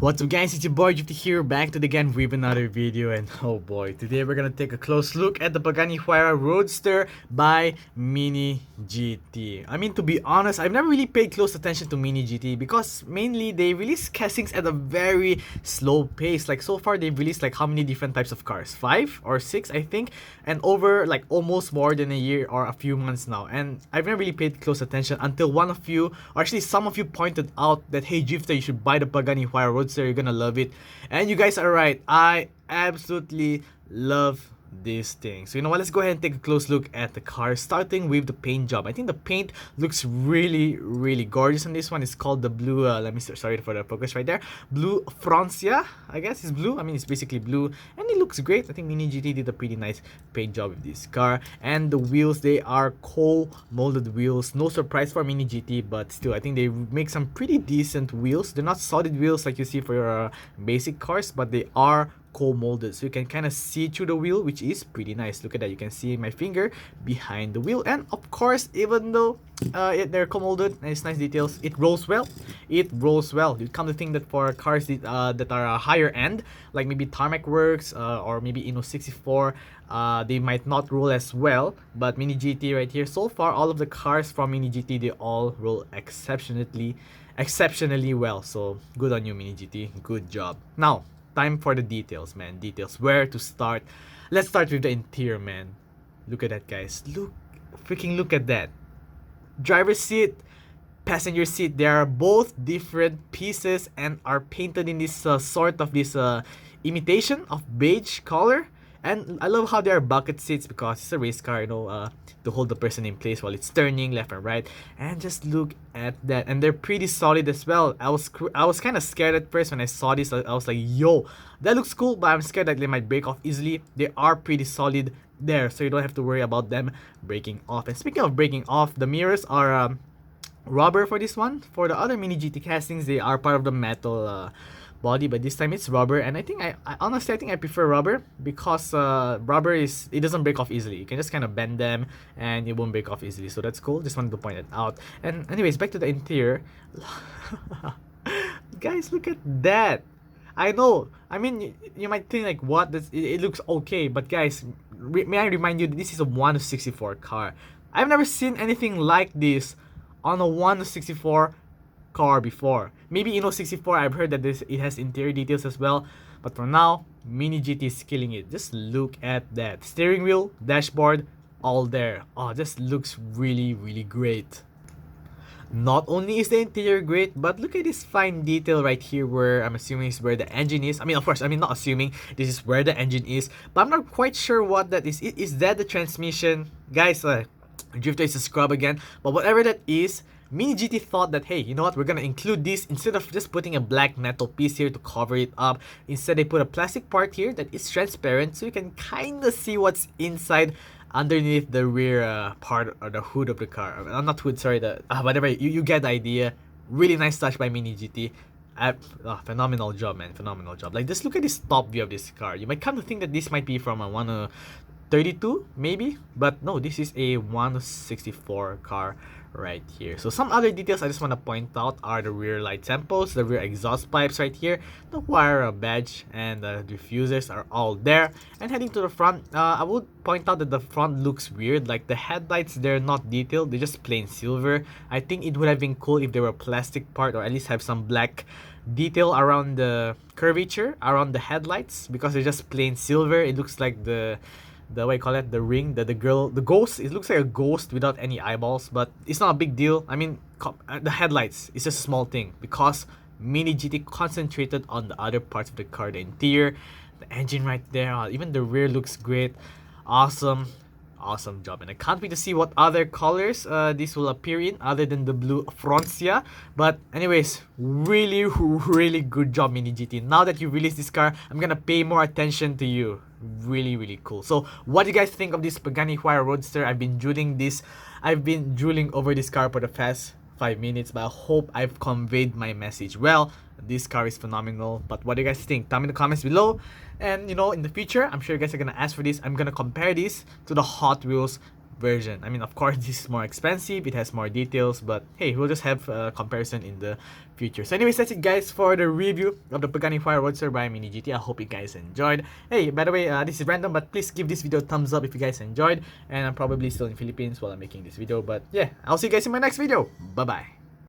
What's up guys, it's your boy Jufty here, back to again with another video. And oh boy, today we're gonna take a close look at the Pagani Huayra Roadster by Mini GT. I mean, to be honest, I've never really paid close attention to Mini GT because mainly they release castings at a very slow pace. Like so far they've released like how many different types of cars? 5 or 6 I think, and over like almost more than a year or a few months now. And I've never really paid close attention until one of you, or actually some of you, pointed out that hey Jufty, you should buy the Pagani Huayra Roadster. You're gonna love it, and you guys are right. I absolutely love this thing. So you know what, let's go ahead and take a close look at the car, starting with the paint job. I think the paint looks really gorgeous on this one. It's called the blue, let me sorry for the focus right there, blue Francia, I guess it's blue. I mean, it's basically blue, and it looks great. I think Mini GT did a pretty nice paint job with this car. And the wheels, they are co-molded wheels. No surprise for Mini GT, but still I think they make some pretty decent wheels. They're not solid wheels like you see for your basic cars, but they are co-molded, so you can kind of see through the wheel, which is pretty nice. Look at that, you can see my finger behind the wheel. And of course, even though they're co-molded and it's nice details, it rolls well. You come to think that for cars that are higher end, like maybe Tarmac Works or maybe Inno 64, they might not roll as well. But Mini GT right here, so far all of the cars from Mini GT, they all roll exceptionally well. So good on you, Mini GT, good job. Now time for the details, man. Details. Where to start? Let's start with the interior, man. Look at that, guys. Look at that. Driver's seat, passenger seat. They are both different pieces and are painted in this sort of this imitation of beige color. And I love how they are bucket seats because it's a race car, you know, to hold the person in place while it's turning left and right. And just look at that, and they're pretty solid as well. I was kind of scared at first when I saw this. I was like, yo, that looks cool, but I'm scared that they might break off easily. They are pretty solid there, so you don't have to worry about them breaking off. And speaking of breaking off, the mirrors are rubber for this one. For the other Mini GT castings, they are part of the metal body, but this time it's rubber. And I think I honestly I prefer rubber because rubber it doesn't break off easily. You can just kind of bend them and it won't break off easily, so that's cool. Just wanted to point it out. And anyways, back to the interior. Guys, look at that. I know, I mean, you might think like, what, it looks okay, but guys, may I remind you that this is a 1/64 car. I've never seen anything like this on a 1/64 car before. Maybe Inno 64, I've heard that it has interior details as well, but for now, Mini GT is killing it. Just look at that. Steering wheel, dashboard, all there. Oh, just looks really great. Not only is the interior great, but look at this fine detail right here where I'm assuming is where the engine is. I mean, of course, I mean, not assuming, this is where the engine is, but I'm not quite sure what that is. Is that the transmission? Guys, Drifter is a scrub again, but whatever that is, Mini GT thought that, hey, you know what, we're gonna include this. Instead of just putting a black metal piece here to cover it up, instead they put a plastic part here that is transparent, so you can kind of see what's inside underneath the rear part or the hood of the car. Not hood, sorry, the whatever, you get the idea. Really nice touch by Mini GT. Phenomenal job, man, phenomenal job. Like, just look at this top view of this car. You might come to think that this might be from a 1/32 maybe, but no, this is a 1/64 car right here. So some other details I just want to point out are the rear light tempos, the rear exhaust pipes right here, the wire badge, and the diffusers are all there. And heading to the front, I would point out that the front looks weird. Like the headlights, they're not detailed, they're just plain silver. I think it would have been cool if they were a plastic part, or at least have some black detail around the curvature around the headlights, because they're just plain silver. It looks like the what you call it, the ring, the ghost. It looks like a ghost without any eyeballs, but it's not a big deal. I mean, the headlights is just a small thing because Mini GT concentrated on the other parts of the car, the interior, the engine right there, even the rear looks great. Awesome job, and I can't wait to see what other colors this will appear in other than the blue Francia. But anyways, really good job, Mini GT. Now that you released this car, I'm gonna pay more attention to you. Really cool. So what do you guys think of this Pagani Huayra Roadster? I've been drooling over this car for the past 5 minutes, but I hope I've conveyed my message well. This car is phenomenal. But what do you guys think? Tell me in the comments below. And you know, in the future, I'm sure you guys are gonna ask for this. I'm gonna compare this to the Hot Wheels version. I mean, of course, this is more expensive, it has more details, but hey, we'll just have a comparison in the future. So anyways, that's it guys for the review of the Pagani Huayra Roadster by Mini GT. I hope you guys enjoyed. Hey, by the way, this is random, but please give this video a thumbs up if you guys enjoyed. And I'm probably still in Philippines while I'm making this video, but yeah, I'll see you guys in my next video. Bye bye.